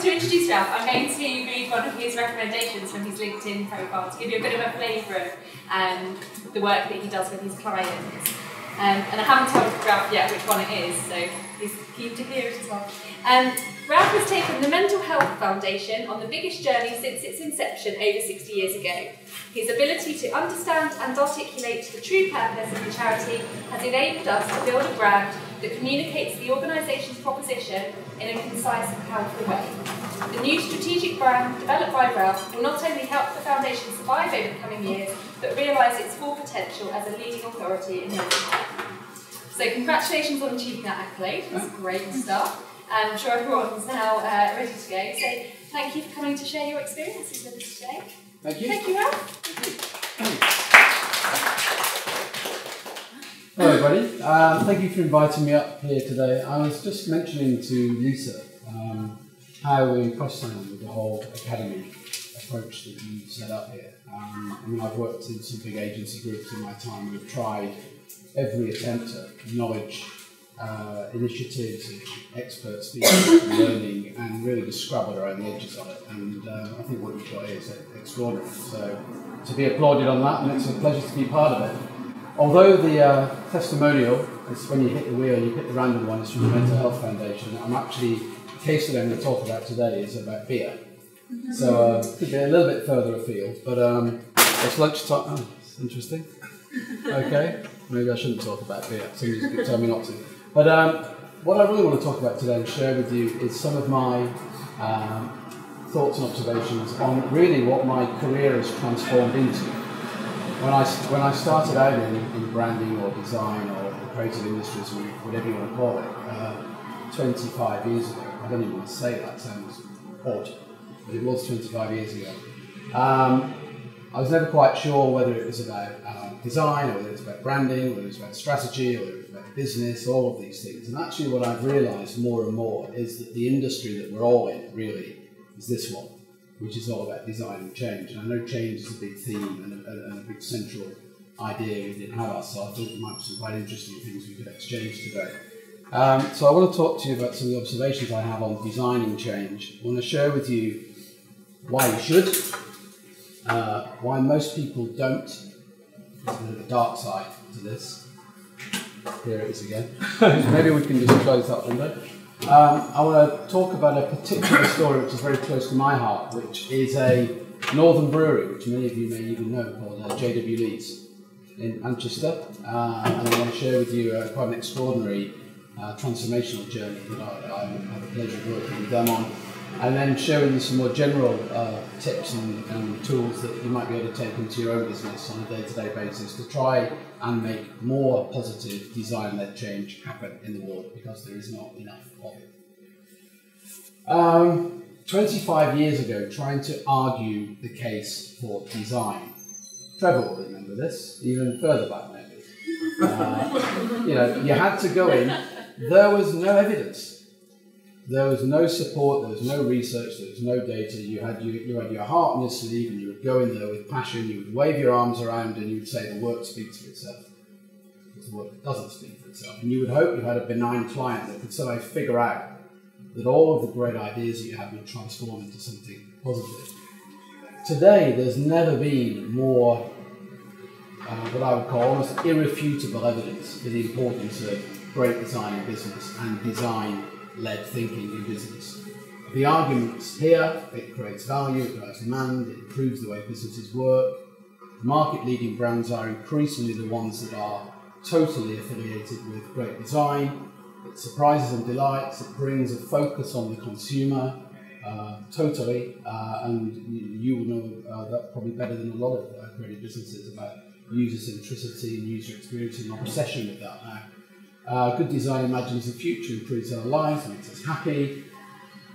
to introduce Ralph, I'm going to read one of his recommendations from his LinkedIn profile to give you a bit of a flavour of the work that he does with his clients. And I haven't told Ralph yet which one it is, so he's keen to hear it as well. Ralph has taken the Mental Health Foundation on the biggest journey since its inception over 60 years ago. His ability to understand and articulate the true purpose of the charity has enabled us to build a brand that communicates the organisation's proposition in a concise and powerful way. The new strategic brand developed by Ralph will not only help the foundation survive over the coming years, but realise its full potential as a leading authority in mental health. So congratulations on achieving that accolade. That's great stuff. I'm sure everyone's now ready to go. So thank you for coming to share your experiences with us today. Thank you. Thank you, Ralph. Hello everybody, thank you for inviting me up here today. I was just mentioning to Lisa how impressed I am with the whole academy approach that you set up here. I mean, I've worked in some big agency groups in my time who have tried every attempt at knowledge, initiatives, expert speaking, learning, and really just scrabbled around the edges of it. And I think what you've got here is extraordinary. So to be applauded on that, and it's a pleasure to be part of it. Although the testimonial is when you hit the wheel and you pick the random ones from the Mental Health Foundation, I'm actually, the case that I'm going to talk about today is about beer. So it could be a little bit further afield, but it's lunchtime. Oh, it's interesting. Okay, maybe I shouldn't talk about beer. Somebody's going to tell me not to. But what I really want to talk about today and share with you is some of my thoughts and observations on really what my career has transformed into. When I started out in branding or design or the creative industries, whatever you want to call it, 25 years ago, I don't even want to say that, sounds odd, but it was 25 years ago. I was never quite sure whether it was about design, or whether it was about branding, whether it was about strategy, or whether it was about business, all of these things. And actually what I've realised more and more is that the industry that we're all in, really, is this one, which is all about design and change. And I know change is a big theme and a big central idea within Havas, so I thought there might be some quite interesting things we could exchange today. So I want to talk to you about some of the observations I have on designing change. I want to share with you why you should, why most people don't. There's a bit of a dark side to this. Here it is again. Maybe we can just close that window. I want to talk about a particular story which is very close to my heart, which is a northern brewery, which many of you may even know, called J.W. Lee's in Manchester. And I want to share with you quite an extraordinary transformational journey that I had the pleasure of working with them on, and then share with you some more general tips and tools that you might be able to take into your own business on a day-to-day basis to try and make more positive design-led change happen in the world, because there is not enough of it. 25 years ago, trying to argue the case for design. Trevor will remember this, even further back maybe. You know, you had to go in, there was no evidence. There was no support, there was no research, there was no data. You had your heart on your sleeve, and you would go in there with passion, you would wave your arms around and you would say the work speaks for itself. Because the work doesn't speak for itself. And you would hope you had a benign client that could somehow figure out that all of the great ideas that you had would transform into something positive. Today, there's never been more what I would call almost irrefutable evidence for the importance of great design in business and design-led thinking in business. The argument's here, it creates value, it drives demand, it improves the way businesses work. Market-leading brands are increasingly the ones that are totally affiliated with great design. It surprises and delights, it brings a focus on the consumer, totally, and you will know that probably better than a lot of creative businesses about user centricity and user experience and obsession with that now. Good design imagines the future, improves our lives, makes us happy,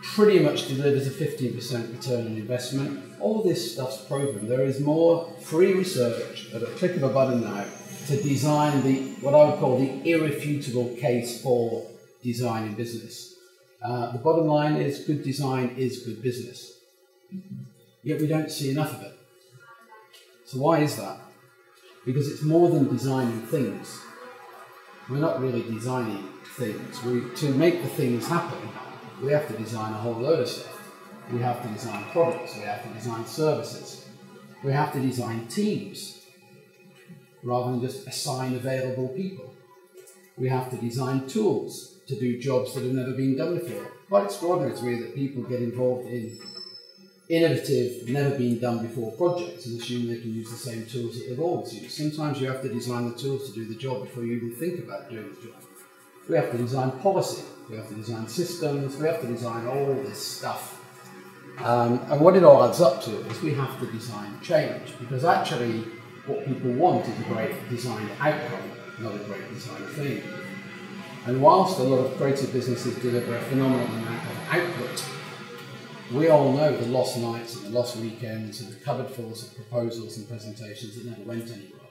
pretty much delivers a 15% return on investment. All this stuff's proven. There is more free research at a click of a button now to design what I would call the irrefutable case for design in business. The bottom line is good design is good business. Yet we don't see enough of it. So why is that? Because it's more than designing things. We're not really designing things. To make the things happen, we have to design a whole load of stuff. We have to design products, we have to design services, we have to design teams rather than just assign available people. We have to design tools to do jobs that have never been done before. Quite extraordinary to me that people get involved in innovative, never been done before projects and assume they can use the same tools that they've always used. Sometimes you have to design the tools to do the job before you even think about doing the job. We have to design policy, we have to design systems, we have to design all this stuff. And what it all adds up to is we have to design change, because actually what people want is a great designed outcome, not a great designed thing. And whilst a lot of creative businesses deliver a phenomenal amount of output, we all know the lost nights and the lost weekends and the cupboardfuls of proposals and presentations that never went anywhere.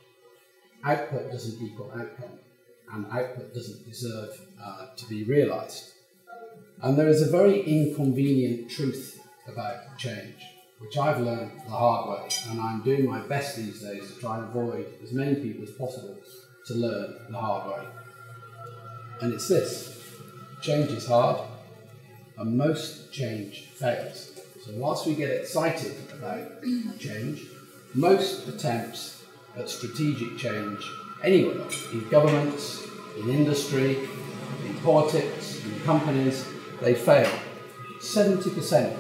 Output doesn't equal outcome, and output doesn't deserve to be realised. And there is a very inconvenient truth about change, which I've learned the hard way, and I'm doing my best these days to try and avoid as many people as possible to learn the hard way. And it's this: change is hard, and most change fails. So whilst we get excited about change, most attempts at strategic change anywhere, in governments, in industry, in politics, in companies, they fail. 70%.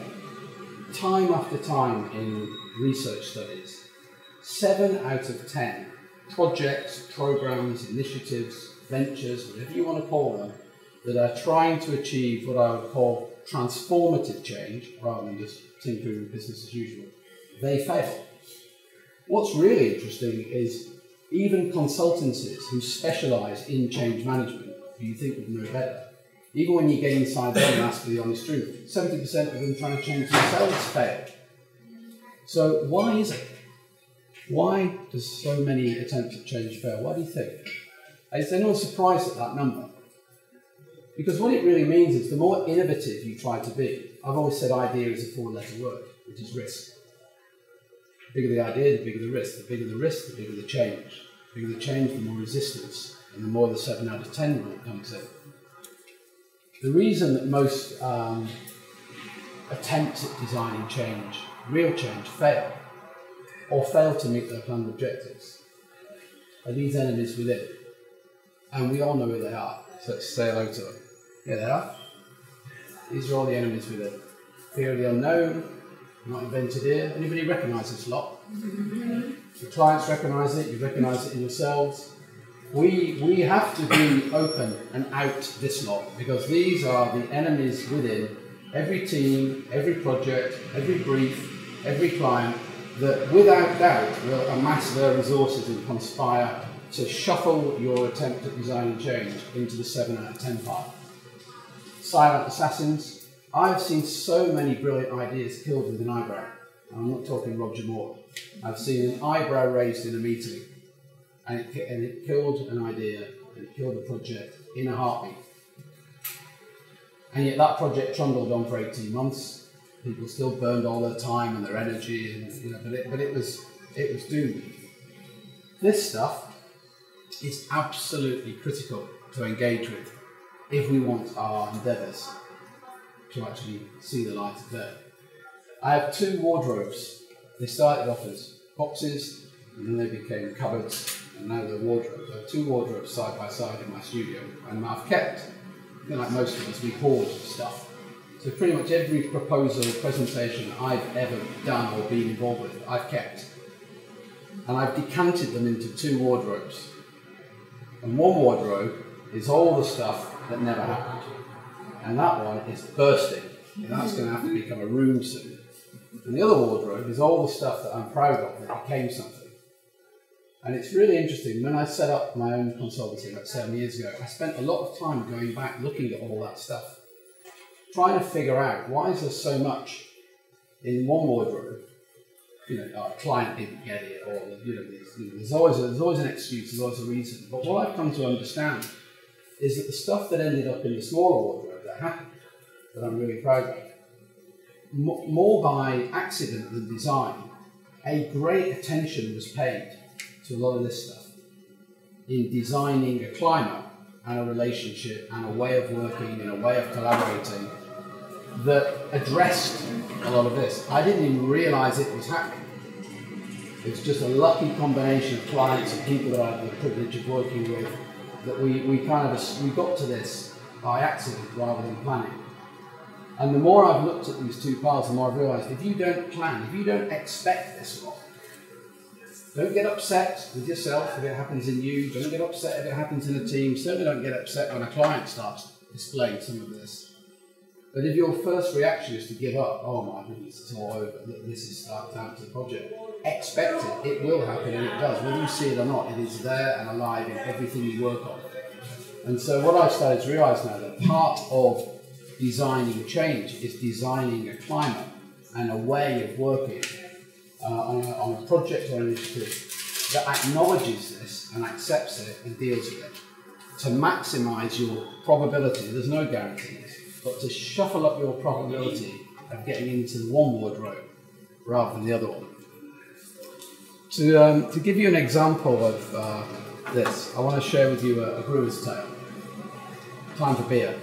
Time after time in research studies, 7 out of 10 projects, programs, initiatives, ventures, whatever you want to call them, that are trying to achieve what I would call transformative change, rather than just tinkering with business as usual, they fail. What's really interesting is even consultancies who specialise in change management, who you think would know better, even when you get inside them and ask for the honest truth, 70% of them trying to change themselves fail. So why is it? Why does so many attempts at change fail? What do you think? Is anyone surprised at that number? Because what it really means is the more innovative you try to be, I've always said idea is a 4-letter word, which is risk. The bigger the idea, the bigger the risk. The bigger the risk, the bigger the change. The bigger the change, the more resistance, and the more the 7 out of 10 rule comes in. The reason that most attempts at designing change, real change, fail, or fail to meet their planned objectives, are these enemies within. And we all know who they are, so let's say hello to them. Here they are. These are all the enemies within. Fear of the unknown, not invented here. Anybody recognise this lot? Your clients recognise it, you recognise it in yourselves. We have to be open and out this lot, because these are the enemies within every team, every project, every brief, every client, that without doubt will amass their resources and conspire to shuffle your attempt at designing change into the 7 out of 10 pile. Silent assassins. I've seen so many brilliant ideas killed with an eyebrow. I'm not talking Roger Moore. I've seen an eyebrow raised in a meeting, and it killed an idea, and it killed a project in a heartbeat. And yet that project trundled on for 18 months. People still burned all their time and their energy, and but it was doomed. This stuff is absolutely critical to engage with if we want our endeavours to actually see the light of day. I have 2 wardrobes. They started off as boxes, and then they became cupboards, and now they're wardrobes. I have 2 wardrobes side by side in my studio, and I've kept, like most of us, we hoard stuff. So pretty much every proposal, presentation I've ever done or been involved with, I've kept. And I've decanted them into 2 wardrobes. And one wardrobe is all the stuff that never happened. And that one is bursting. And that's going to have to become a room soon. And the other wardrobe is all the stuff that I'm proud of that became something. And it's really interesting. When I set up my own consultancy about 7 years ago, I spent a lot of time going back looking at all that stuff, trying to figure out why is there so much in one wardrobe. Our client didn't get it, or there's always an excuse, there's always a reason. But what I've come to understand is that the stuff that ended up in the smaller wardrobe that happened, that I'm really proud of, more by accident than design, a great attention was paid to a lot of this stuff in designing a climate and a relationship and a way of working and a way of collaborating that addressed a lot of this. I didn't even realise it was happening. It's just a lucky combination of clients and people that I had the privilege of working with that we got to this by accident rather than planning. And the more I've looked at these two paths, the more I've realised if you don't plan, if you don't expect this lot, don't get upset with yourself if it happens in you, don't get upset if it happens in a team, certainly don't get upset when a client starts displaying some of this. But if your first reaction is to give up, oh my goodness, it's all over, this is start down to the project, expect it, it will happen and it does. Whether you see it or not, it is there and alive in everything you work on. And so what I've started to realise now, that part of designing change is designing a climate and a way of working on a project or initiative that acknowledges this and accepts it and deals with it. To maximise your probability, there's no guarantees, but to shuffle up your probability of getting into the one wardrobe rather than the other one. To give you an example of this, I want to share with you a brewer's tale. Time for beer.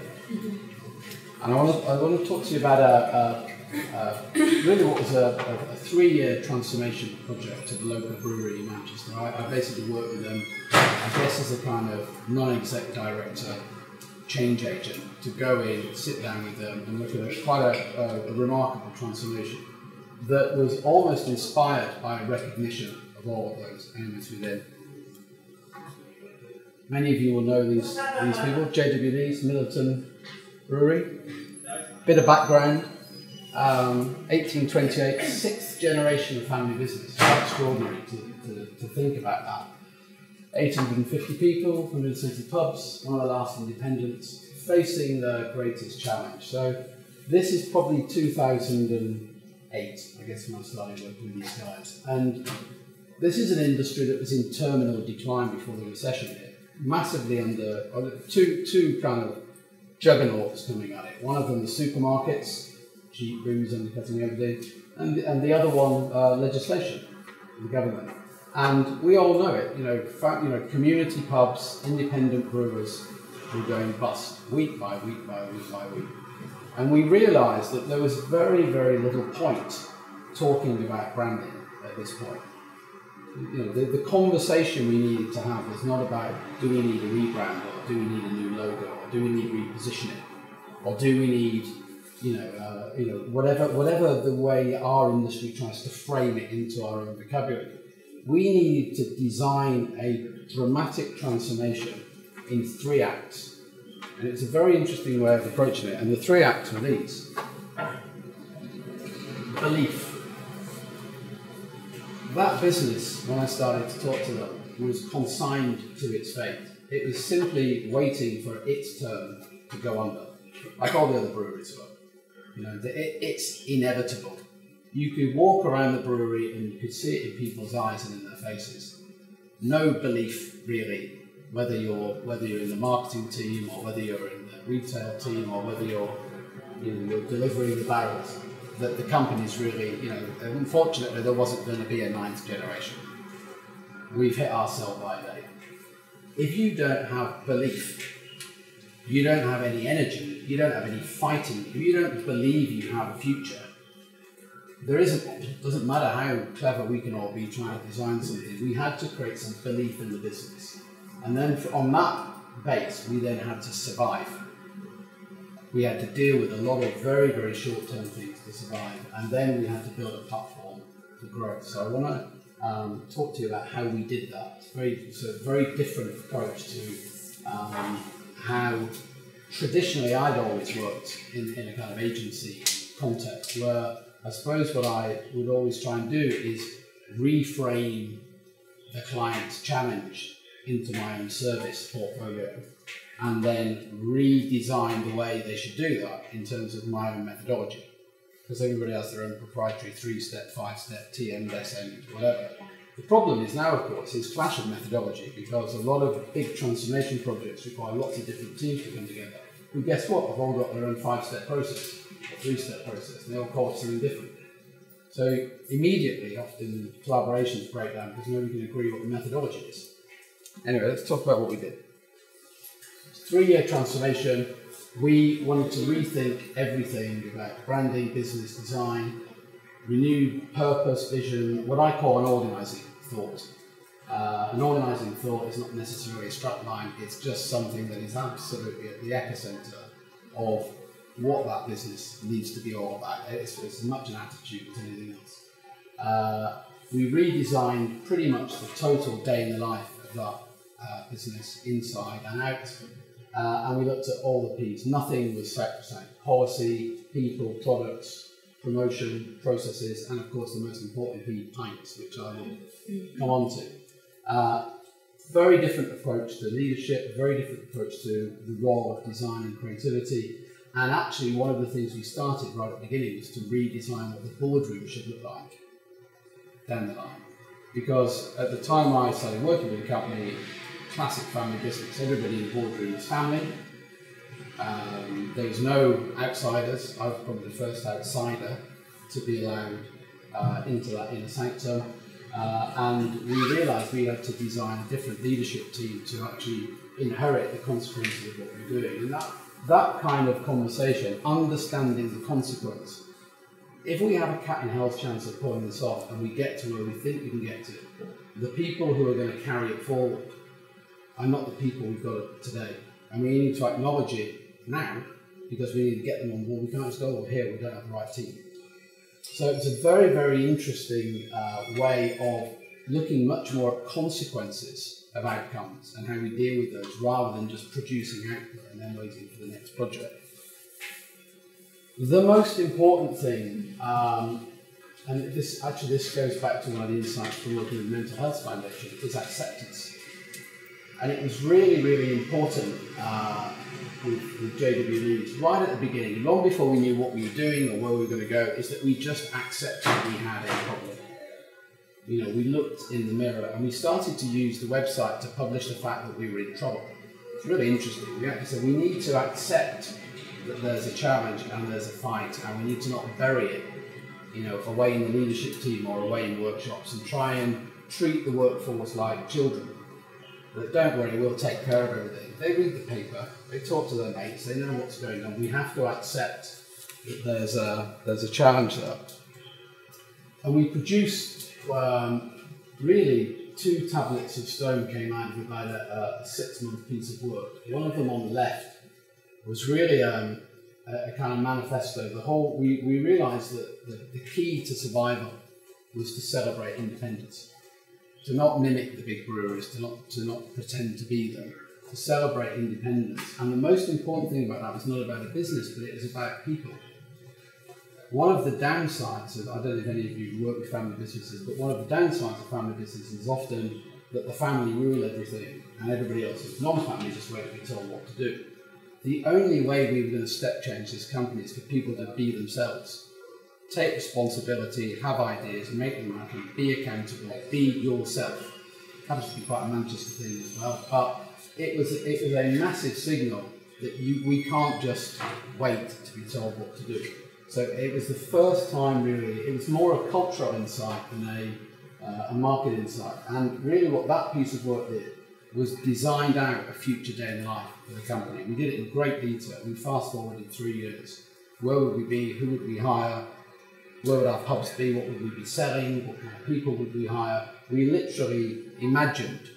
And I want to talk to you about really what was a 3-year transformation project at the local brewery in Manchester. I basically worked with them, I guess, as a kind of non-exec director, change agent, to go in, sit down with them and look at quite a remarkable transformation that was almost inspired by a recognition of all of those elements within. Many of you will know these people, JWD's Middleton Brewery. Bit of background, 1828, 6th generation of family business. Quite extraordinary to think about that. 850 people, 170 pubs, one of the last independents, facing the greatest challenge. So this is probably 2008, I guess, when I started working with these guys. And this is an industry that was in terminal decline before the recession hit. Massively under two kind of juggernauts coming at it. One of them, the supermarkets, cheap booze undercutting everything, and the other one, legislation, the government. And we all know it. Community pubs, independent brewers were going bust week by week by week by week. And we realised that there was very, very little point talking about branding at this point. The conversation we needed to have was not about do we need a rebrand, or do we need a new logo, or do we need repositioning, or do we need whatever the way our industry tries to frame it into our own vocabulary. We needed to design a dramatic transformation in 3 acts, and it's a very interesting way of approaching it. And the 3 acts were these: belief. That business, when I started to talk to them, was consigned to its fate. It was simply waiting for its turn to go under, like all the other breweries were. It's inevitable. You could walk around the brewery and you could see it in people's eyes and in their faces. No belief, really, whether you're in the marketing team, or whether you're in the retail team, or whether you're delivering the barrels, that the company's really, unfortunately there wasn't going to be a 9th generation. We've hit our sell-by date. If you don't have belief, you don't have any energy, you don't have any fighting, if you don't believe you have a future, it doesn't matter how clever we can all be trying to design something, we had to create some belief in the business. And then on that base, we then had to survive. We had to deal with a lot of very, very short-term things to survive, and then we had to build a platform for growth. So I want to talk to you about how we did that. It's a very different approach to how traditionally I'd always worked in a kind of agency context, where I suppose what I would always try and do is reframe the client's challenge into my own service portfolio, and then redesign the way they should do that in terms of my own methodology. Because everybody has their own proprietary 3-step, 5-step, TM, SM, whatever. The problem is now, of course, is clash of methodology, because a lot of big transformation projects require lots of different teams to come together. And guess what? They've all got their own 5-step process, or 3-step process, and they all call it something different. So immediately, often collaborations break down because nobody can agree what the methodology is. Anyway, let's talk about what we did. 3-year transformation, we wanted to rethink everything about branding, business design, renewed purpose, vision, what I call an organising thought. An organising thought is not necessarily a strap line, it's just something that is absolutely at the epicentre of what that business needs to be all about. It's as much an attitude as anything else. We redesigned pretty much the total day in the life of that business, inside and out, and we looked at all the P's. Nothing was sacrosanct. Policy, people, products, promotion, processes, and of course the most important P, pints, which I will come on to. Very different approach to leadership, very different approach to the role of design and creativity. And actually, one of the things we started right at the beginning was to redesign what the boardroom should look like down the line. Because at the time I started working with the company, classic family business, everybody in the boardroom was family. There was no outsiders. I was probably the first outsider to be allowed into that inner sanctum. And we realised we had to design a different leadership team to actually inherit the consequences of what we're doing. And that kind of conversation, understanding the consequence, if we have a cat in hell's chance of pulling this off and we get to where we think we can get to, the people who are going to carry it forward are not the people we've got today. And we need to acknowledge it now because we need to get them on board. We can't just go over here, we don't have the right team. So it's a very, very interesting way of looking much more at consequences of outcomes and how we deal with those rather than just producing output and then waiting for the next project. The most important thing, and this goes back to one of the insights from working with the Mental Health Foundation, is acceptance. And it was really, really important with JW Leeds right at the beginning, long before we knew what we were doing or where we were going to go, is that we just accepted we had a problem. You know, we looked in the mirror and we started to use the website to publish the fact that we were in trouble. It's really interesting. We actually said we need to accept that there's a challenge and there's a fight, and we need to not bury it, you know, away in the leadership team or away in workshops, and try and treat the workforce like children. But don't worry, we'll take care of everything. They read the paper, they talk to their mates, they know what's going on. We have to accept that there's a challenge there. And we produced really 2 tablets of stone came out of about a 6-month piece of work. One of them on the left was really a kind of manifesto. We realised that the key to survival was to celebrate independence, to not mimic the big brewers, to not pretend to be them, to celebrate independence. And the most important thing about that was not about a business, but it was about people. One of the downsides of, I don't know if any of you work with family businesses, but one of the downsides of family businesses is often that the family rule everything and everybody else who's non-family just wait to be told what to do. The only way we were going to step change this company is for people to be themselves. Take responsibility, have ideas, make them happen, be accountable, be yourself. Happens to be quite a Manchester thing as well, but it was a massive signal that we can't just wait to be told what to do. So it was the first time really, it was more a cultural insight than a market insight. And really what that piece of work did was designed out a future day in the life for the company. We did it in great detail. We fast forwarded 3 years. Where would we be? Who would we hire? Where would our pubs be? What would we be selling? What kind of people would we hire? We literally imagined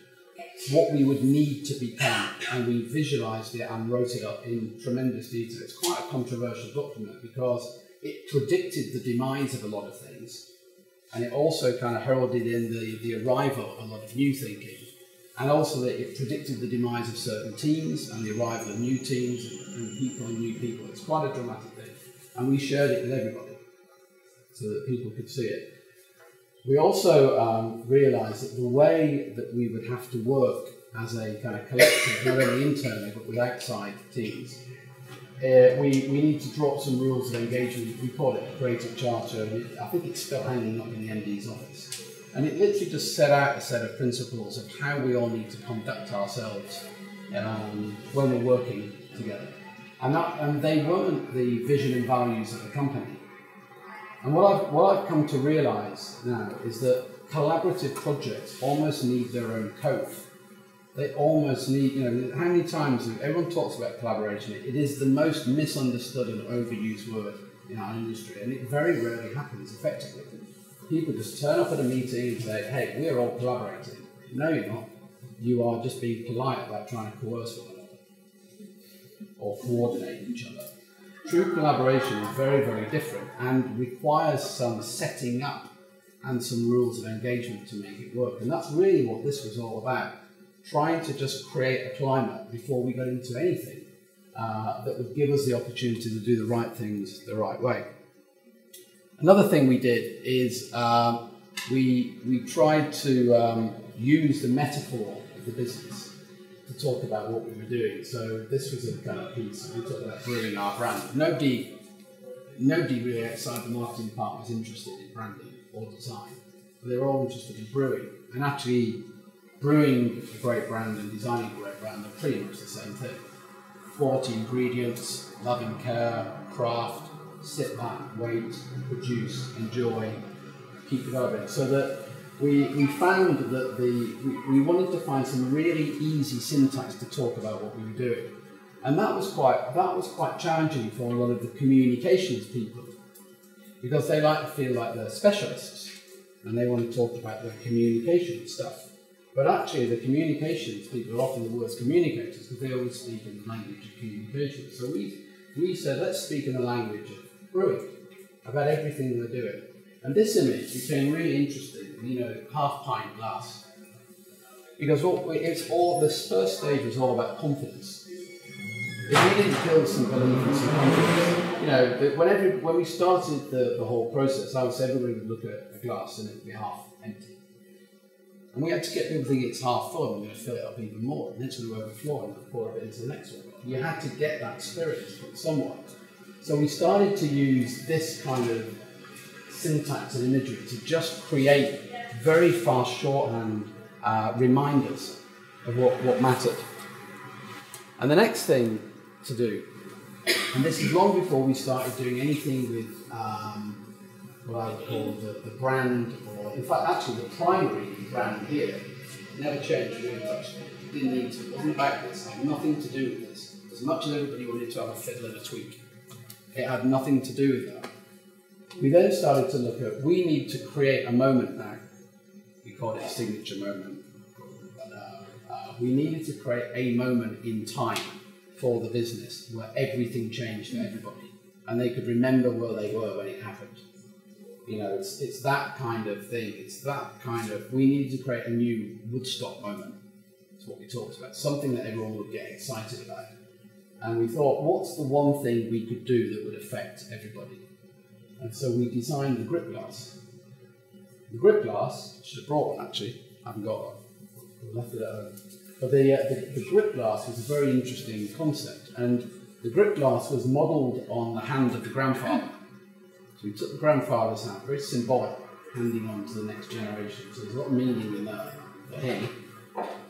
what we would need to become, and we visualised it and wrote it up in tremendous detail. It's quite a controversial document because it predicted the demise of a lot of things, and it also kind of heralded in the arrival of a lot of new thinking, and also that it predicted the demise of certain teams and the arrival of new teams and people and new people. It's quite a dramatic thing, and we shared it with everybody so that people could see it. We also realised that the way that we would have to work as a kind of collective, not only internally but with outside teams, we need to draw up some rules of engagement. We call it a creative charter, and I think it's still hanging up in the MD's office. And it literally just set out a set of principles of how we all need to conduct ourselves when we're working together. And they weren't the vision and values of the company. And what I've come to realise now is that collaborative projects almost need their own code. They almost need, how many times, everyone talks about collaboration, it is the most misunderstood and overused word in our industry, and it very rarely happens effectively. People just turn up at a meeting and say, hey, we're all collaborating. No, you're not. You are just being polite about trying to coerce one another or coordinate each other. True collaboration is very, very different and requires some setting up and some rules of engagement to make it work. And that's really what this was all about, trying to just create a climate before we got into anything that would give us the opportunity to do the right things the right way. Another thing we did is we tried to use the metaphor of the business to talk about what we were doing. So this was a kind of piece, we talked about brewing our brand. Nobody really outside the marketing part was interested in branding or design. They were all interested in brewing. And actually, brewing a great brand and designing a great brand are pretty much the same thing. Quality ingredients, love and care, craft, sit back, wait, produce, enjoy, keep developing. So that we found that we wanted to find some really easy syntax to talk about what we were doing. And that was quite challenging for a lot of the communications people, because they like to feel like they're specialists and they want to talk about their communication stuff. But actually the communications people are often the worst communicators because they always speak in the language of communication. So we said, let's speak in the language of brewing, about everything we're doing. And this image became really interesting, half pint glass. Because this first stage was all about confidence. If we didn't build some belief and some confidence, when we started the whole process, I would say everybody would look at a glass and it would be half empty. And we had to get people thinking it's half full and we're going to fill it up even more. And it's going to overflow and pour a bit into the next one. You had to get that spirit somewhat. So we started to use this kind of syntax and imagery to just create very fast shorthand reminders of what mattered. And the next thing to do, and this is long before we started doing anything with what I would call the brand, or in fact actually the primary brand here, never changed, really touched it. Didn't need to, it wasn't about this, it had nothing to do with this. As much as everybody wanted to have a fiddle and a tweak, it had nothing to do with that. We then started to look at, we need to create a moment now. We called it a signature moment. We needed to create a moment in time for the business where everything changed for everybody and they could remember where they were when it happened. It's that kind of thing. It's that kind of, we needed to create a new Woodstock moment. That's what we talked about. Something that everyone would get excited about. And we thought, what's the one thing we could do that would affect everybody? And so we designed the grip glass. The grip glass, I should have brought one actually, I haven't got one, I left it at home. But the grip glass was a very interesting concept, and the grip glass was modelled on the hand of the grandfather. So we took the grandfather's hand, very symbolic, handing on to the next generation. So there's a lot of meaning in that for him.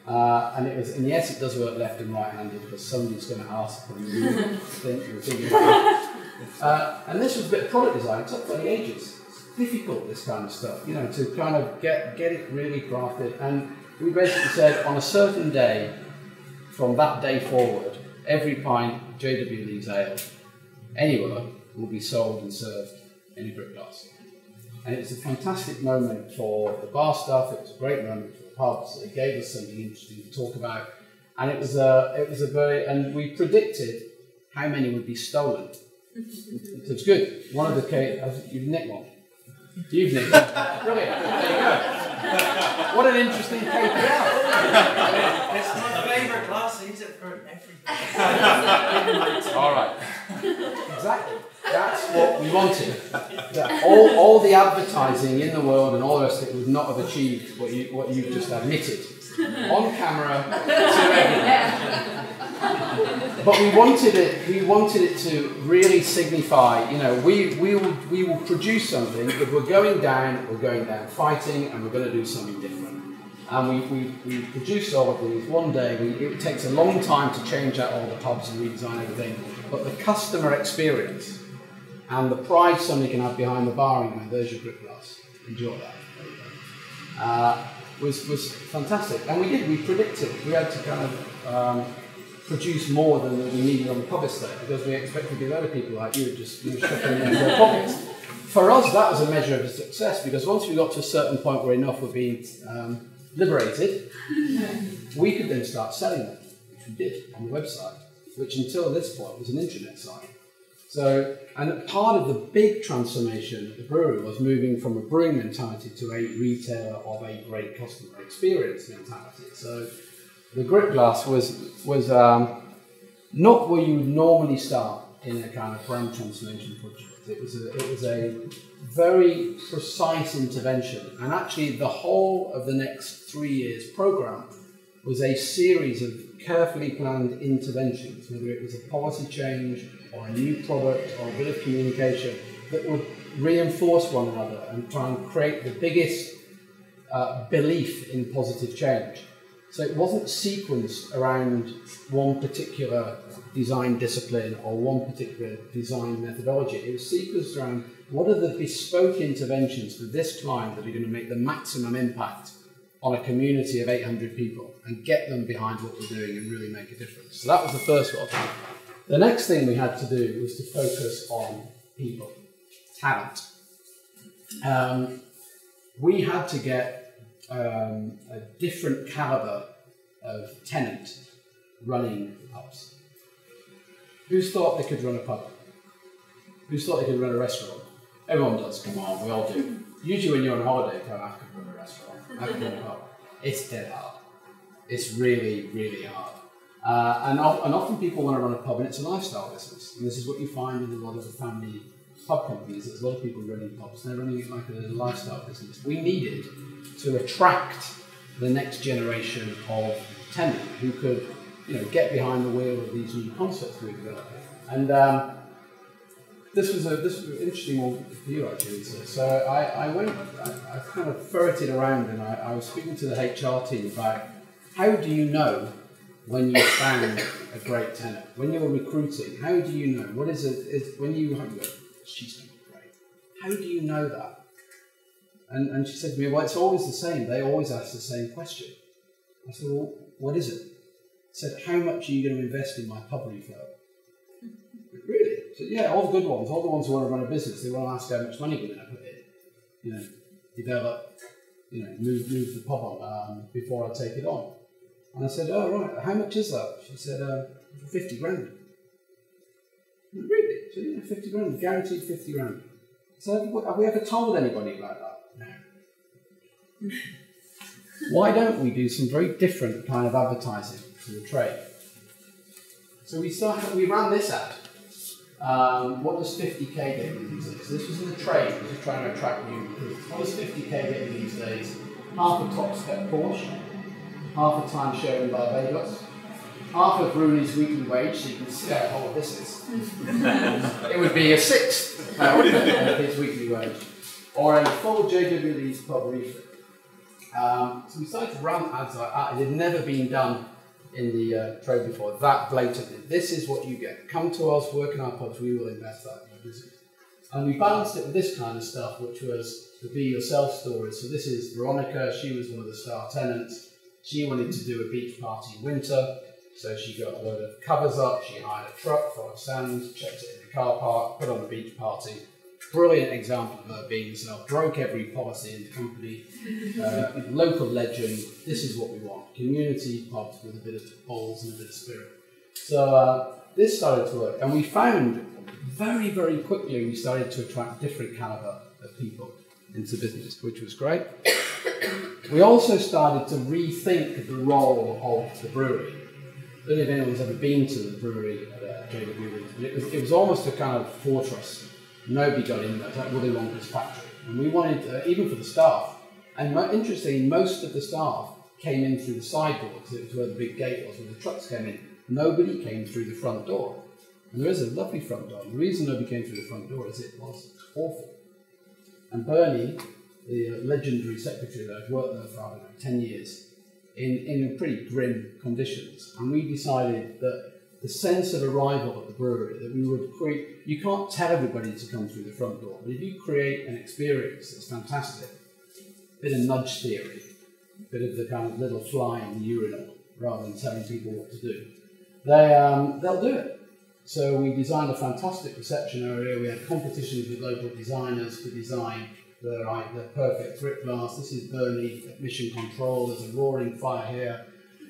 And it was, and yes, it does work left and right-handed because somebody's going to ask them. And this was a bit of product design. It took 20 ages. It's difficult, this kind of stuff, to kind of get it really crafted. And we basically said on a certain day, from that day forward, every pint of JW Lee's ale anywhere will be sold and served in a grip glass. And it was a fantastic moment for the bar staff. It was a great moment for the pubs. It gave us something interesting to talk about, and it was a very, and we predicted how many would be stolen. So it's good. One of the cases, you've nicked one. You've nicked one. Brilliant. There you go. What an interesting KPI. It's my favourite glass. I use it for everything. All right. Exactly. That's what we wanted. All the advertising in the world and all the rest of it would not have achieved what you've just admitted. On camera, to everything. But we wanted it to really signify, we will produce something. If we're going down fighting, and we're going to do something different. And we produced all of these. One day, it takes a long time to change out all the pubs and redesign everything. But the customer experience and the pride somebody can have behind the bar, there's your grip glass. Enjoy that. was fantastic. And we predicted. We had to kind of produce more than we needed on the pub estate because we expected the other people like you just shuffling into their pockets. For us, that was a measure of success because once we got to a certain point where enough were being liberated, we could then start selling them, which we did on the website, which until this point was an intranet site. So, and part of the big transformation of the brewery was moving from a brewing mentality to a retailer of a great customer experience mentality. So the grip glass was not where you would normally start in a kind of brand transformation project. It was a very precise intervention, and actually the whole of the next 3 years program was a series of carefully planned interventions, whether it was a policy change or a new product or a bit of communication that would reinforce one another and try and create the biggest belief in positive change. So it wasn't sequenced around one particular design discipline or one particular design methodology. It was sequenced around what are the bespoke interventions for this client that are going to make the maximum impact on a community of 800 people and get them behind what we're doing and really make a difference. So that was the first one. The next thing we had to do was to focus on people, talent. We had to get a different caliber of tenant running pubs. Who thought they could run a pub? Who thought they could run a restaurant? Everyone does, come on, we all do. Usually when you're on holiday, you go, I could run a restaurant, I could run a pub. It's dead hard. It's really, really hard. And often people want to run a pub and it's a lifestyle business. And this is what you find in a lot of the family pub companies. There's a lot of people running pubs. They're running it like a lifestyle business. We needed to attract the next generation of tenant who could, get behind the wheel of these new concepts we were developing. And this was an interesting one for you actually. So I kind of ferreted around and I was speaking to the HR team about how do you know when you found a great tenant? When you're recruiting, how do you know? What is it? When you go, she's going to be great. How do you know that? And she said to me, well, it's always the same. They always ask the same question. I said, well, what is it? She said, how much are you going to invest in my pub refurb? Really? So yeah, all the good ones, all the ones who want to run a business, they want to ask how much money we're going to put in. Develop, move the pub on before I take it on. And I said, oh, right, how much is that? She said, 50 grand. Really? So, yeah, 50 grand, guaranteed 50 grand. So have we ever told anybody about that? No. Why don't we do some very different kind of advertising for the trade? So we ran this ad. What does 50k get you these days? So this was in the trade, we were just trying to attract new recruits. What does 50k get you these days? Half a top step Porsche, half a timeshare in Barbados, half of Rooney's weekly wage, so you can see how hard this is. It would be a sixth of his weekly wage. Or a full JW Lee's pub refit. So we started to run ads like that. It had never been done in the trade before, that blatantly. This is what you get. Come to us, work in our pubs, we will invest that in your business. And we balanced it with this kind of stuff, which was the Be Yourself stories. So this is Veronica, she was one of the star tenants. She wanted to do a beach party in winter, so she got a load of covers up, she hired a truck full of sand, checked it in the car park, put on a beach party. Brilliant example of her being herself, broke every policy in the company, local legend, this is what we want, community pubs with a bit of balls and a bit of spirit. So this started to work, and we found very, very quickly we started to attract different caliber of people into business, which was great. We also started to rethink the role of the brewery. I don't know if anyone's ever been to the brewery at JW, but it was almost a kind of fortress. Nobody got in there. It's like Willy Wonka's factory. And we wanted, even for the staff, and interestingly, most of the staff came in through the side door, because it was where the big gate was, where the trucks came in. Nobody came through the front door. And there is a lovely front door. The reason nobody came through the front door is it was awful. And Bernie, the legendary secretary that I've worked there for, 10 years, in pretty grim conditions. And we decided that the sense of arrival at the brewery, that we would create, you can't tell everybody to come through the front door, but if you create an experience that's fantastic, a bit of nudge theory, bit of the kind of little fly in the urinal, rather than telling people what to do. They'll do it. So we designed a fantastic reception area. We had competitions with local designers to design the perfect brick glass. This is Bernie at Mission Control. There's a roaring fire here.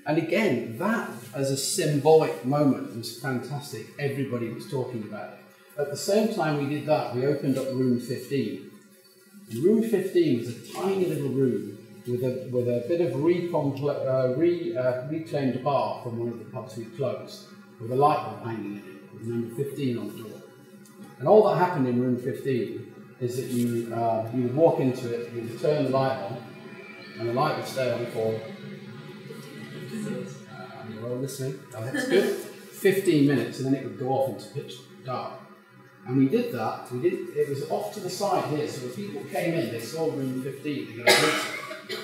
And again, that as a symbolic moment was fantastic. Everybody was talking about it. At the same time we did that, we opened up room 15. And room 15 was a tiny little room with a bit of reclaimed bar from one of the pubs we closed, with a light bulb hanging in it, with number 15 on the door. And all that happened in room 15 is that you would walk into it, you would turn the light on, and the light would stay on for, you're all listening, oh, that's good, 15 minutes, and then it would go off into pitch dark. And we did that, it was off to the side here, so when people came in, they saw room 15, they go,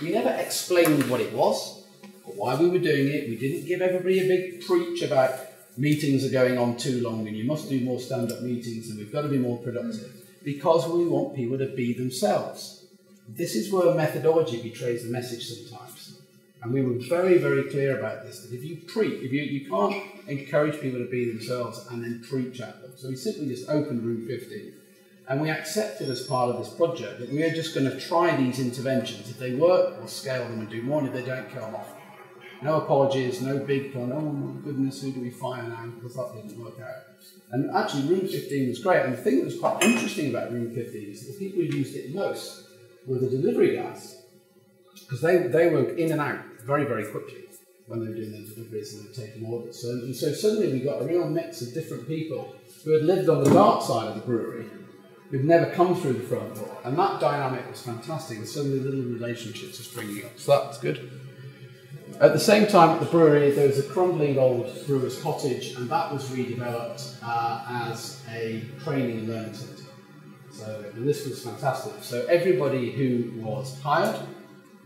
we never explained what it was, or why we were doing it. We didn't give everybody a big preach about meetings are going on too long and you must do more stand-up meetings and we've got to be more productive, because we want people to be themselves. This is where methodology betrays the message sometimes. And we were very, very clear about this, that if you can't encourage people to be themselves and then preach at them. So we simply just opened room 15. And we accepted as part of this project that we are just going to try these interventions. If they work, we'll scale them and do more, and if they don't, kill them off. No apologies, no big plan, oh my goodness, who do we fire now? Because that didn't work out. And actually, room 15 was great. And the thing that was quite interesting about room 15 is that the people who used it most were the delivery guys. Because they were in and out very, very quickly when they were doing their deliveries and they were taking orders. And so suddenly we got a real mix of different people who had lived on the dark side of the brewery, who'd never come through the front door. And that dynamic was fantastic, and suddenly little relationships were springing up. So that was good. At the same time at the brewery, there was a crumbling old brewer's cottage, and that was redeveloped as a training and learning centre. And this was fantastic. So everybody who was hired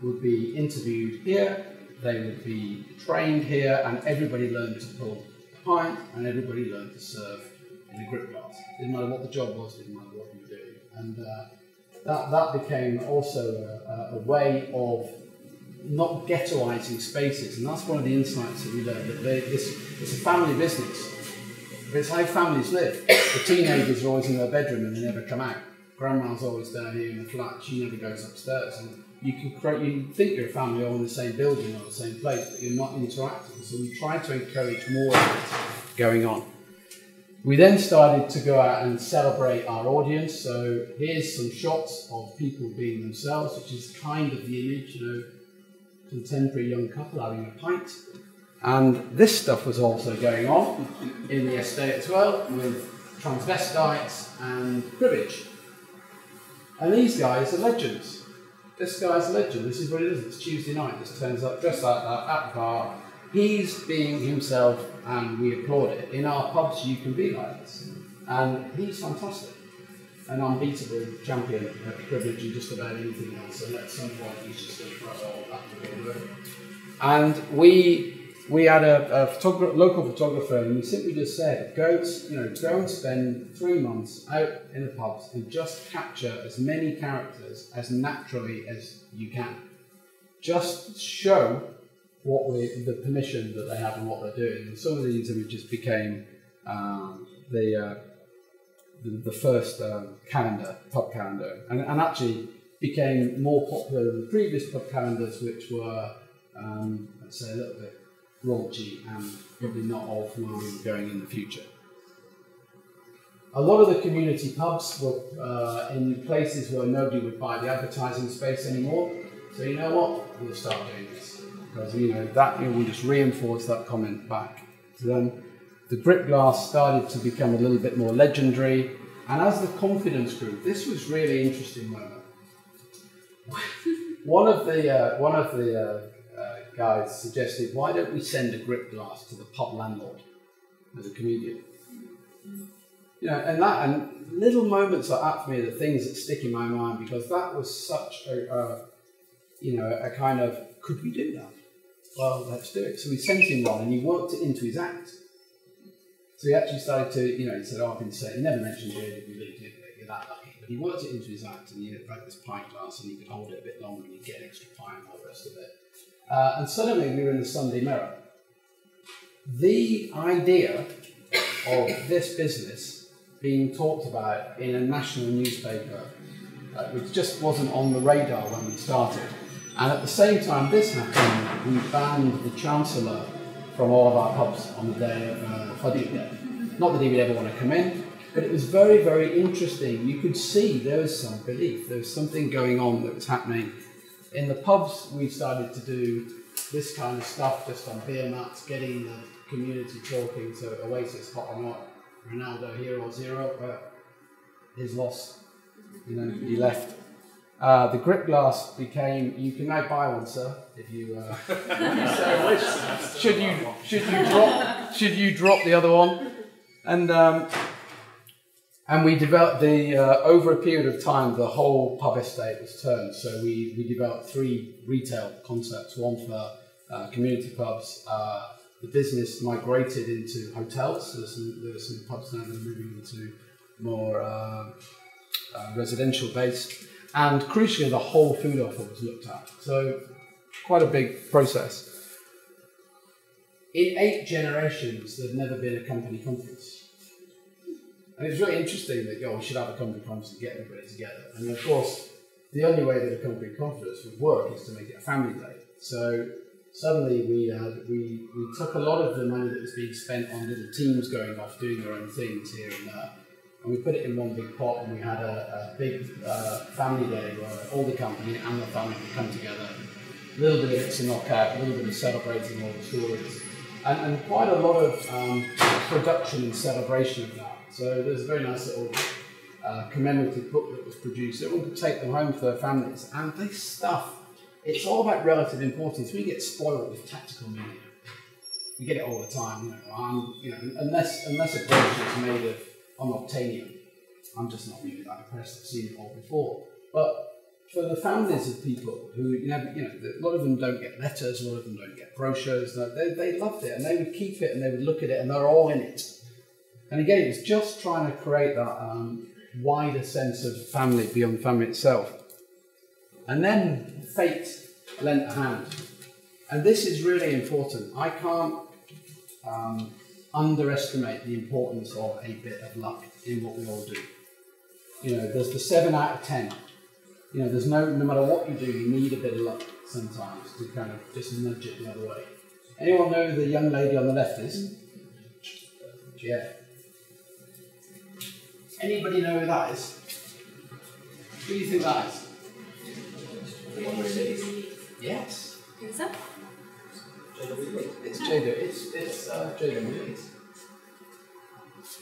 would be interviewed here, they would be trained here, and everybody learned to pull a pint, and everybody learned to serve in a grip glass. Didn't matter what the job was, didn't matter what you were doing. And that became also a way of not ghettoising spaces. And that's one of the insights that we learned, that it's a family business. It's how families live. The teenagers are always in their bedroom and they never come out. Grandma's always down here in the flat, she never goes upstairs. And you think you're a family all in the same building or the same place, but you're not interacting. So we tried to encourage more of it going on. We then started to go out and celebrate our audience. So here's some shots of people being themselves, which is kind of the image, contemporary young couple having a pint. And this stuff was also going on in the estate as well, with transvestites and cribbage. And these guys are legends. This guy's a legend. This is what it is. It's Tuesday night. Just turns up dressed like that at the bar. He's being himself, and we applaud it. In our pubs, you can be like this. And he's fantastic. An unbeatable champion at cribbage and just about anything else. And at some point, he's just going to throw all that away. And we had a local photographer, and we simply just said, go and spend 3 months out in the pubs and just capture as many characters as naturally as you can. Just show the permission that they have and what they're doing. And some of these images became the first pub calendar, and actually became more popular than the previous pub calendars, which were, let's say, a little bit raunchy and probably not all from where we were going in the future. A lot of the community pubs were in places where nobody would buy the advertising space anymore. So you know what? We'll start doing this. Because we'll just reinforce that comment back to them. The grip glass started to become a little bit more legendary. And as the confidence grew, this was really interesting moment. One of the guys suggested, why don't we send a grip glass to the pub landlord as a comedian? And little moments like that for me are the things that stick in my mind, because that was such a kind of, could we do that? Well, let's do it. So we sent him one, and he worked it into his act. So he actually started to, he said, I've been saying, he never mentioned it, we really did it, you're that lucky. But he worked it into his act, and he had this pint glass, and he could hold it a bit longer, and he'd get extra pint and all the rest of it. And suddenly we were in the Sunday Mirror. The idea of this business being talked about in a national newspaper, which just wasn't on the radar when we started. And at the same time this happened, we banned the Chancellor from all of our pubs on the day of Fudging Day. Not that he would ever want to come in, but it was very, very interesting. You could see there was some belief, there was something going on that was happening. In the pubs, we started to do this kind of stuff just on beer mats, getting the community talking. So Oasis, hot or not, Ronaldo here or zero, but he's lost. You know, he left. The grip glass became, you can now buy one, sir, if you should you drop the other one. And we developed over a period of time, the whole pub estate was turned. So we developed 3 retail concepts, one for community pubs. The business migrated into hotels. There were some pubs now that are moving into more residential based. And crucially, the whole food offer was looked at. So quite a big process. In 8 generations, there'd never been a company conference. And it's really interesting that, we should have a company conference and get everybody together. And of course, the only way that a company conference would work is to make it a family day. So suddenly we took a lot of the money that was being spent on little teams going off doing their own things here and there, and we put it in one big pot, and we had a big family day where all the company and the family could come together. A little bit of it's a knockout, a little bit of celebrating all the stories, and quite a lot of production and celebration of that. So there's a very nice little commemorative book that was produced. Everyone could take them home for their families. And this stuff, it's all about relative importance. We get spoiled with tactical media. We get it all the time. Unless a brochure is made of unobtainium, I'm just not really that impressed. I've seen it all before. But for the families of people who, a lot of them don't get letters, a lot of them don't get brochures. They loved it, and they would keep it, and they would look at it, and they're all in it. And again, it was just trying to create that wider sense of family beyond family itself. And then fate lent a hand. And this is really important. I can't underestimate the importance of a bit of luck in what we all do. There's the 7 out of 10. There's no matter what you do, you need a bit of luck sometimes to kind of just nudge it the other way. Anyone know who the young lady on the left is? Yeah. Anybody know who that is? Who do you think that is? Yes. Who's that? It's Jada. It's Jada Louise.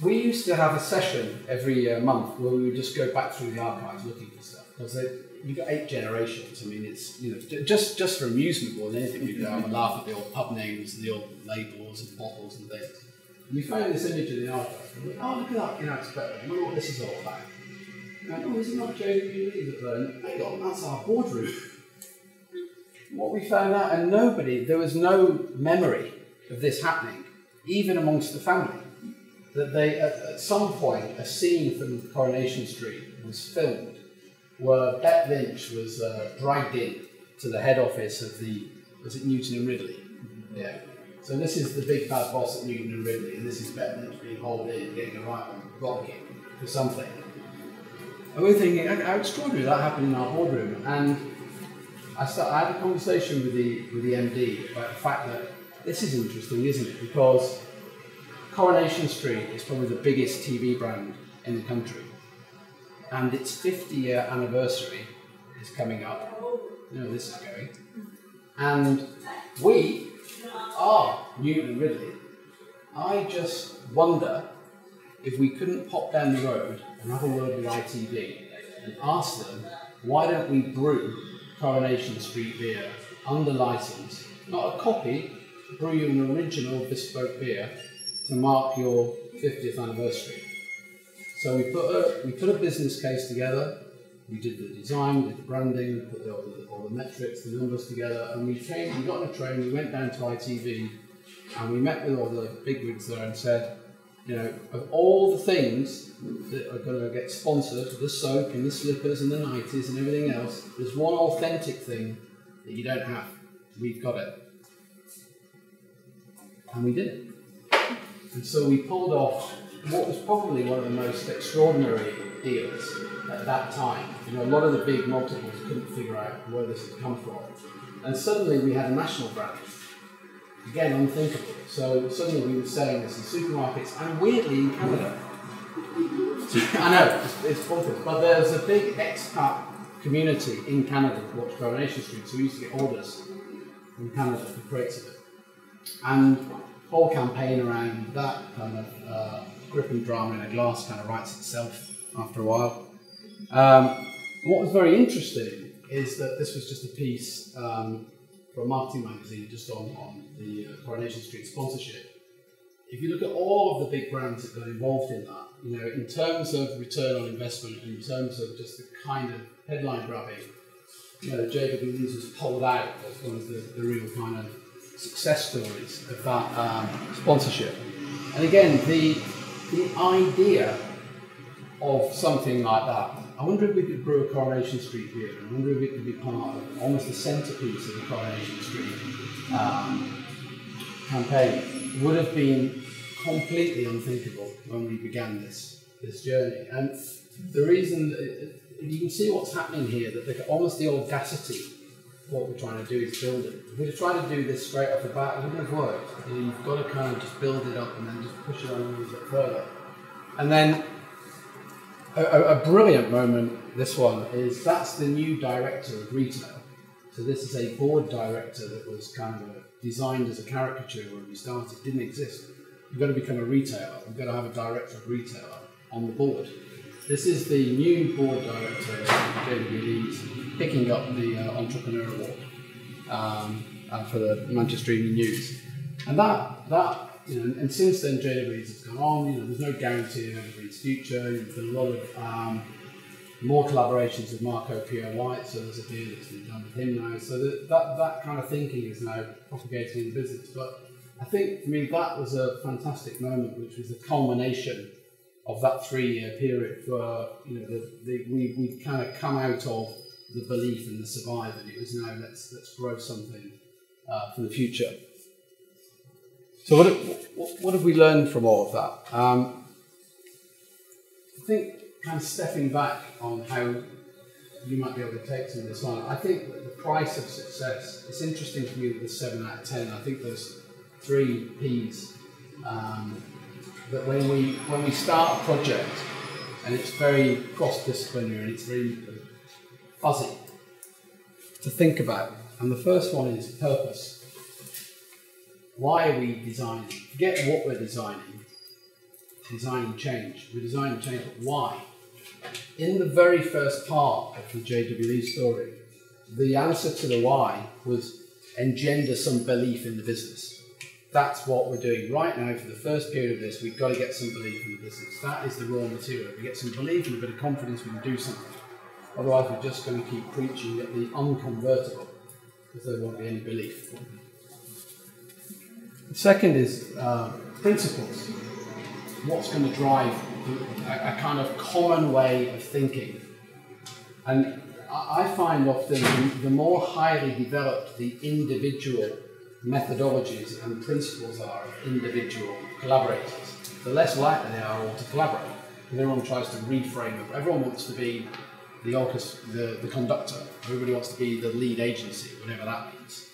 We used to have a session every month where we would just go back through the archives looking for stuff, because you've got 8 generations. I mean, it's just for amusement more than anything. We go have a laugh at the old pub names and the old labels and bottles and things. And we found this image in the archive. And we went, oh, look at that, it's better. I wonder what this is all about. And, oh, is it not Jada Louise at the moment? Hang on, that's our boardroom. What we found out, and there was no memory of this happening, even amongst the family. That they, at some point, a scene from Coronation Street was filmed where Bette Lynch was dragged in to the head office of was it Newton and Ridley? Yeah. So this is the big bad boss at Newton and Ridley, and this is Bette Lynch being hauled in, getting a right on rock kick for something. And we're thinking, how extraordinary that happened in our boardroom. And I had a conversation with the MD about the fact that this is interesting, isn't it? Because Coronation Street is probably the biggest TV brand in the country, and its 50-year anniversary is coming up. This is going. And we are Newton and Ridley. I just wonder if we couldn't pop down the road and have a word with ITV and ask them, why don't we brew Coronation Street beer under license, not a copy, brew you an original bespoke beer to mark your 50th anniversary. So we put a business case together. We did the design, we did the branding, we put all the metrics, the numbers together, and we got on a train, we went down to ITV, and we met with all the bigwigs there and said, of all the things that are going to get sponsored, the soap and the slippers and the nighties and everything else, there's one authentic thing that you don't have. we've got it. And we did it. And so we pulled off what was probably one of the most extraordinary deals at that time. You know, a lot of the big multiples couldn't figure out where this had come from. And suddenly we had a national brand. Again, unthinkable. So suddenly we were selling this in supermarkets and weirdly in Canada. I know, it's bonkers, but there's a big expat community in Canada that watch Coronation Street, so we used to get orders from Canada for crates of it. And whole campaign around that kind of grip and drama in a glass kind of writes itself after a while. What was very interesting is that this was just a piece for a marketing magazine just on the Coronation Street sponsorship. If you look at all of the big brands that got involved in that, you know, in terms of return on investment, in terms of just the kind of headline grabbing, you know, JW's was pulled out as one of the real kind of success stories of that sponsorship. And again, the idea of something like that, I wonder if we could brew a Coronation Street beer. I wonder if it could be part of almost the centrepiece of the Coronation Street campaign. It would have been completely unthinkable when we began this journey. And the reason, you can see what's happening here, that almost the audacity of what we're trying to do is build it. If we'd tried to do this straight off the bat, it wouldn't have worked. You know, you've got to kind of just build it up and then just push it on a little bit further. And then a brilliant moment, this one, is that's the new director of retail. So this is a board director that was kind of designed as a caricature when we started. It didn't exist. You've got to become a retailer. You've got to have a director of retail on the board. This is the new board director of JW's picking up the Entrepreneur Award for the Manchester Evening News. And that you know, and since then JW's has gone on. You know, there's no guarantee of everybody's future. There's been a lot of more collaborations with Marco Pierre White, so there's a deal that's been done with him now. So that kind of thinking is now propagating in the business. But I think for me that was a fantastic moment, which was the culmination of that 3-year period where, you know, we kind of come out of the belief and the survive, and it was now let's grow something for the future. So what have we learned from all of that? I think kind of stepping back on how you might be able to take some of this on. I think that the price of success, it's interesting to me that there's 7 out of 10. I think there's 3 Ps. That when we start a project and it's very cross-disciplinary and it's very fuzzy to think about. And the first one is purpose. Why are we designing? Forget what we're designing change. We're designing change, but why? In the very first part of the JWE story, the answer to the why was engender some belief in the business. That's what we're doing right now for the first period of this. We've got to get some belief in the business. That is the raw material. We get some belief and a bit of confidence we can do something. Otherwise, we're just going to keep preaching at the unconvertible because there won't be any belief. The second is principles. What's going to drive a kind of common way of thinking? And I find often the more highly developed the individual methodologies and principles are of individual collaborators, the less likely they are all to collaborate. And everyone tries to reframe it. Everyone wants to be the conductor. Everybody wants to be the lead agency, whatever that means.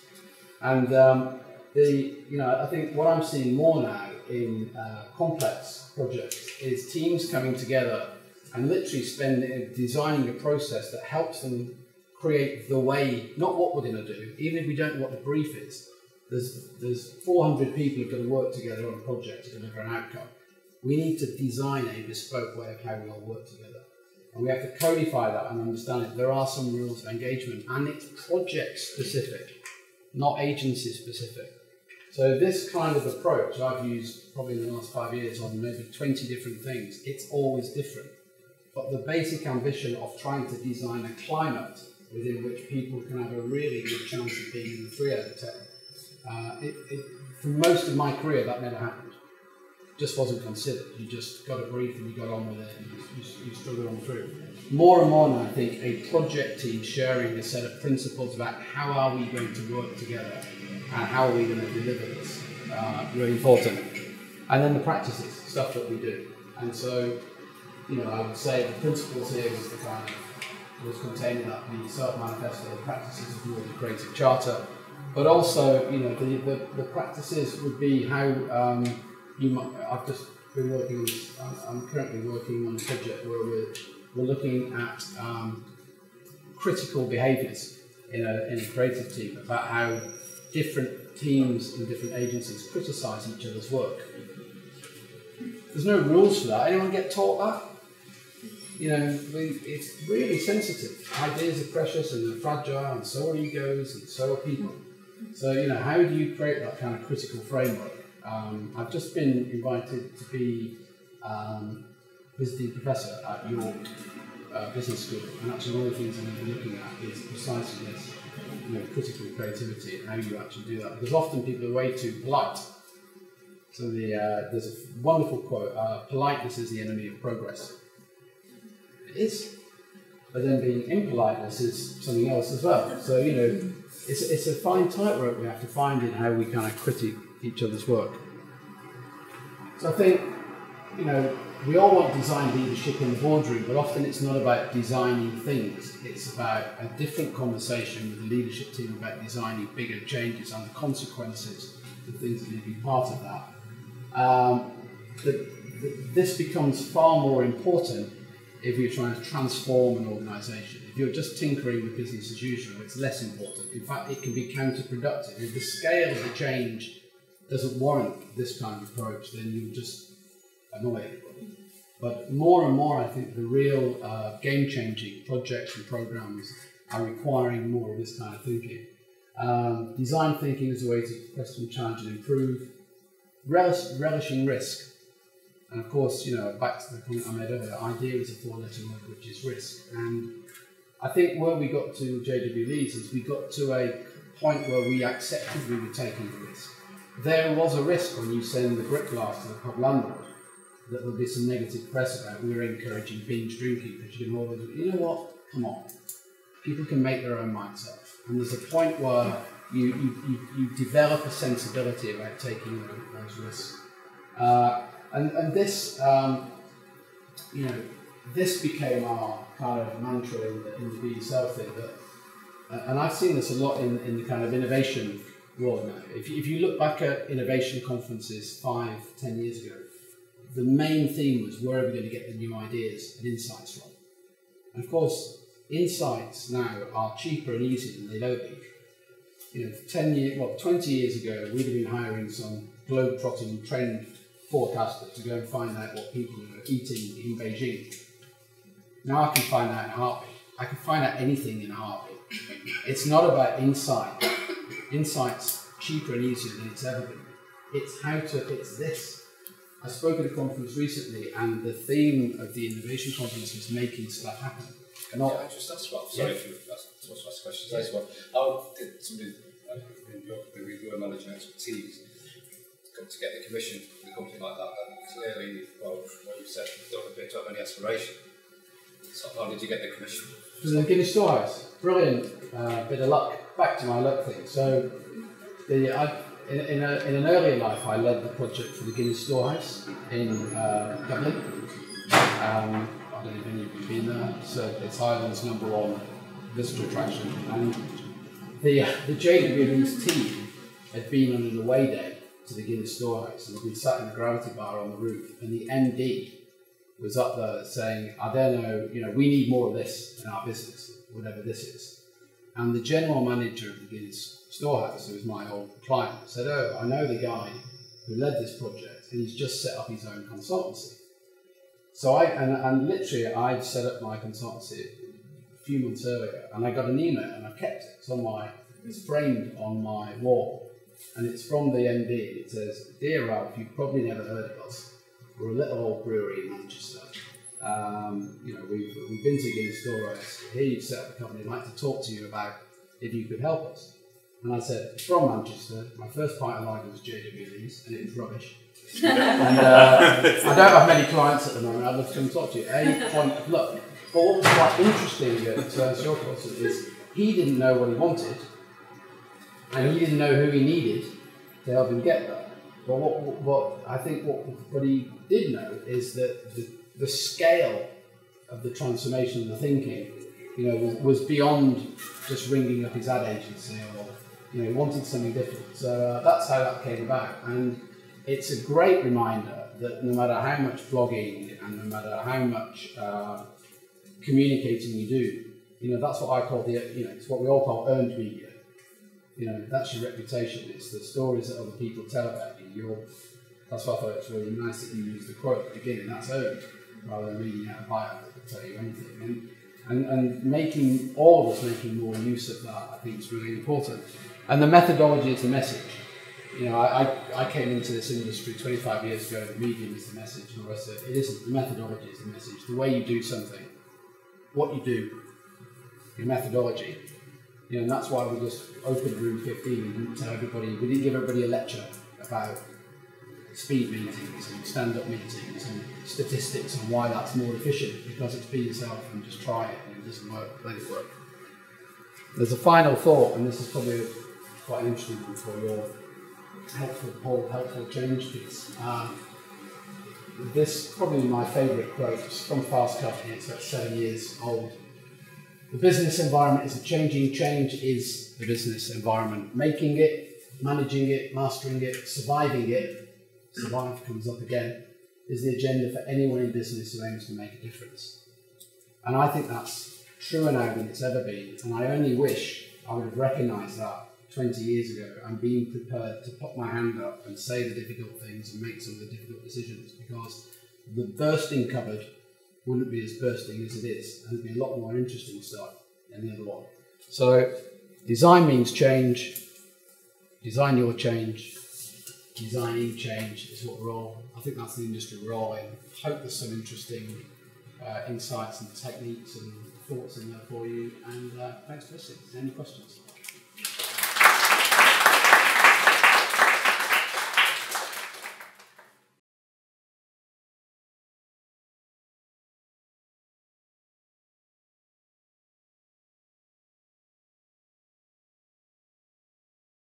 And I think what I'm seeing more now in complex projects is teams coming together and literally designing a process that helps them create the way, not what we're going to do, even if we don't know what the brief is. There's 400 people who've got to work together on a project to deliver an outcome. We need to design a bespoke way of how we all work together. And we have to codify that and understand it. There are some rules of engagement, and it's project specific, not agency specific. So this kind of approach I've used probably in the last 5 years on maybe 20 different things. It's always different. But the basic ambition of trying to design a climate within which people can have a really good chance of being in the 3 out of 10. For most of my career, that never happened. just wasn't considered. You just got a brief and you got on with it and you struggled on through. More and more now, I think a project team sharing a set of principles about how are we going to work together and how are we going to deliver this, really important. And then the practices, stuff that we do. And so, you know, I would say the principles here was the kind of, was contained in the self-manifesto, the practices of the Creative Charter, but also, you know, the practices would be how you might, I've just been working on, I'm currently working on a project where we're looking at critical behaviours in a creative team, about how different teams in different agencies criticise each other's work. There's no rules for that. Anyone get taught that? You know, it's really sensitive. Ideas are precious and they're fragile, and so are egos, and so are people. So, you know, how do you create that kind of critical framework? I've just been invited to be visiting professor at York Business School, and actually one of the things I'm going to be looking at is precisely this, you know, critical creativity and how you actually do that. Because often people are way too polite. So there's a wonderful quote, politeness is the enemy of progress. It is. But then being impoliteness is something else as well. So, you know, it's a fine tightrope we have to find in how we kind of critique each other's work. So I think, you know, we all want design leadership in the boardroom, but often it's not about designing things. It's about a different conversation with the leadership team about designing bigger changes and the consequences of things that need to be part of that. This becomes far more important if you're trying to transform an organisation. If you're just tinkering with business as usual, it's less important. In fact, it can be counterproductive. If the scale of the change doesn't warrant this kind of approach, then you'll just annoy everybody. But more and more, I think the real game-changing projects and programs are requiring more of this kind of thinking. Design thinking is a way to question, challenge, and improve. Relishing risk. And of course, you know, back to the comment I made earlier, idea is a four-letter word, which is risk. And I think where we got to JW Leeds is we got to a point where we accepted we were taking the risk. There was a risk when you send the bricklayers to the pub landlord that there'll be some negative press about we're encouraging binge drinking, because you can always, you know what, come on. People can make their own minds up. And there's a point where you develop a sensibility about taking those risks. And this, you know, this became our kind of mantra in the BSL thing. And I've seen this a lot in the kind of innovation world now. If you look back at innovation conferences 5-10 years ago, the main theme was where are we going to get the new ideas and insights from? And of course, insights now are cheaper and easier than they've ever been. You know, 20 years ago, we'd have been hiring some globe-trotting trend forecaster to go and find out what people are eating in Beijing. Now I can find out in a heartbeat. I can find out anything in a heartbeat. It's not about insight. Insight's cheaper and easier than it's ever been. It's this. I spoke at a conference recently, and the theme of the innovation conference was making stuff happen. Can I just ask about, sorry if you ask questions as well. How did somebody with your knowledge and expertise come to get the commission for a company like that? And clearly, well, what you said, you don't appear to have any aspiration. So how did you get the commission? From the Guinness Storehouse. Brilliant bit of luck. Back to my luck thing. So, in an earlier life, I led the project for the Guinness Storehouse in Dublin. I don't know if any of you have been there. So it's Ireland's #1 visitor attraction. And the JW's team had been on an away day to the Guinness Storehouse, and we'd been sat in the gravity bar on the roof, and the MD was up there saying, I don't know, you know, we need more of this in our business, whatever this is. And the general manager of the Guinness Storehouse, who was my old client, said, oh, I know the guy who led this project, and he's just set up his own consultancy. So literally I'd set up my consultancy a few months earlier, and I got an email, and I kept it. It's framed on my wall, and it's from the MD. It says, Dear Ralph, you've probably never heard of us. We're a little old brewery in Manchester. You know, we've been to Guinness Storehouse. Here you've set up a company. I'd like to talk to you about if you could help us. And I said, from Manchester, my first pint of lager was JWLE's, and it was rubbish. And I don't have many clients at the moment, I'd love to come talk to you. A point of luck. But what was quite interesting at your course is he didn't know what he wanted, and he didn't know who he needed to help him get there. But what he did know is that the scale of the transformation of the thinking, was beyond just ringing up his ad agency, or he wanted something different. So that's how that came about, and it's a great reminder that no matter how much blogging and no matter how much communicating you do, that's what I call it's what we all call earned media. That's your reputation. It's the stories that other people tell about you. That's why I thought it's really nice that you used the quote at the beginning. That's earned, rather than reading out a bio that could tell you anything. And all of us making more use of that, I think, is really important. And the methodology is the message. I came into this industry 25 years ago. The medium is the message, and the rest of it isn't. The methodology is the message. The way you do something, what you do, your methodology. And that's why we just opened room 15 and we didn't give everybody a lecture about speed meetings and stand-up meetings and statistics and why that's more efficient, because it's be yourself and just try it, and if it doesn't work, let it work. There's a final thought, and this is probably quite an interesting one for your helpful change piece. This is probably my favourite quote. It's from Fast Company. It's about 7 years old. The business environment is a changing. Change is the business environment. Making it, managing it, mastering it, surviving it, survive comes up again, is the agenda for anyone in business who aims to make a difference. And I think that's truer now than it's ever been. And I only wish I would have recognised that 20 years ago and been prepared to put my hand up and say the difficult things and make some of the difficult decisions, because the bursting cupboard wouldn't be as bursting as it is, and it'd be a lot more interesting stuff than the other one. So design means change, design your change, designing change is what we're all, I think that's the industry we're all in. I hope there's some interesting insights and techniques and thoughts in there for you, and thanks for listening. Any questions?